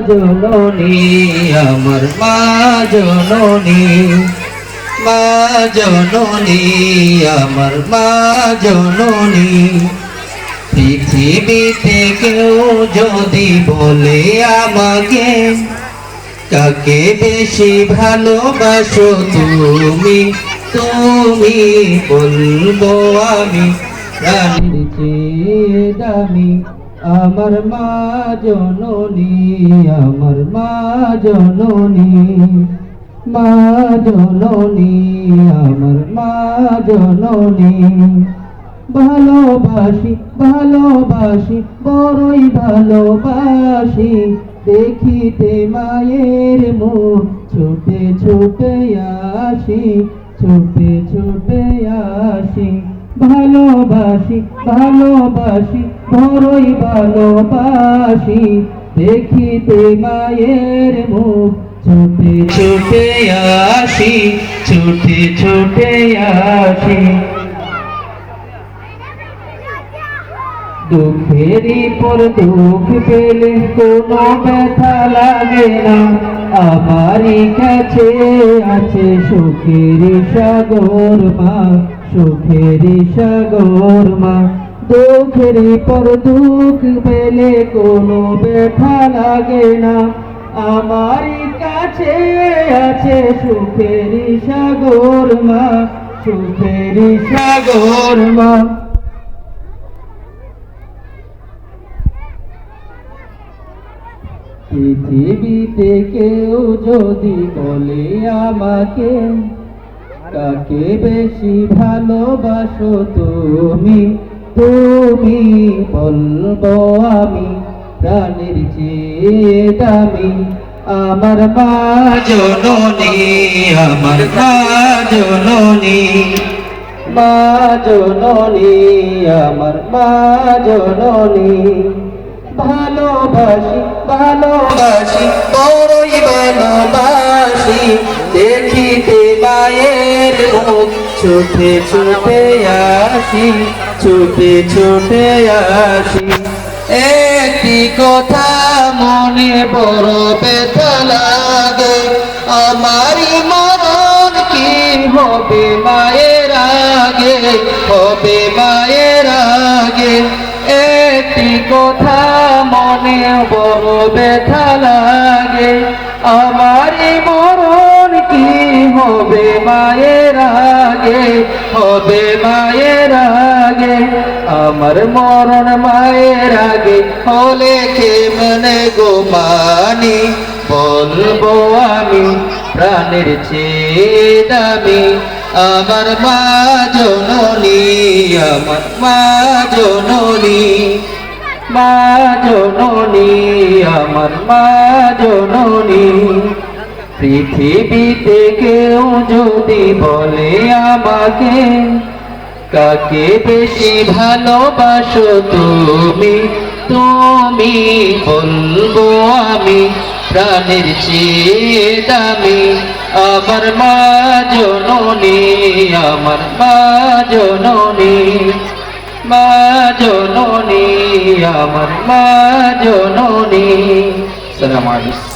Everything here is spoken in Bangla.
জননী আমার মা জননী, মা জননী আমার মা জননী। পৃথিবীতে কেউ যদি বলে আমাকে কাকে বেশি ভালোবাসো তুমি, তুমি বলবো আমি প্রাণের চেয়ে দামি আমার মা জননী, আমার মা জননী, মা জননী আমার মা জননী। ভালোবাসি ভালোবাসি বড়ই ভালোবাসি, দেখিতে মায়ের মুখ ছুটে ছুটে আসি, ছুটে ছুটে আসি। ভালোবাসি ভালোবাসি বড়ই ভালোবাসি, দেখিতে মায়ের মুখ ছুটে ছুটে আসি, ছুটে ছুটে আসি। দুঃখেরই পর দুঃখ পেলে কোনো ব্যথা লাগে না, আমারই কাছে আছে সুখের সাগর মা, সুখের সাগর মা। দুঃখেরই পর দুঃখ পেলে কোনো ব্যথা লাগে না, আমারই কাছে আছে সুখের সাগর মা, সুখের সাগর মা। পৃথিবীতে কেউ যদি বলে আমাকে কাকে বেশি ভালোবাসো তুমি, তুমি বলবো আমি প্রাণের চেয়ে দামি আমার মা জননী, আমার মা জননী, মা জননী আমার মা জননী। ভালোবাসি ভালোবাসি বড়ই ভালোবাসি, দেখিতে মায়ের মুখ ছুটে ছুটে আসি, ছুটে ছুটে আসি। একটি কথা মনে বড় ব্যথা লাগে, আমারই মরণ কি হবে মায়ের আগে, হবে মায়ের আগে। একটি কথা মনে বড় ব্যথা লাগে, আমারই মরণ কি হবে মায়ের আগে, হবে মায়ের আগে। আমার মরণ মায়ের আগে হলে কেমনে গো মানি, বলবো আমি প্রাণের চেয়ে দামি আমার মা জননী, আমার মা জননী, মা জননী আমার মা জননী। পৃথিবীতে কেউ যদি বলে আমাকে কাকে বেশি ভালোবাসো তুমি, তুমি বলবো আমি প্রাণের চেয়ে দামি আমার মা জননী, আমার মা জননী, মা জননী আমার মা জননী। আসসালামু আলাইকুম।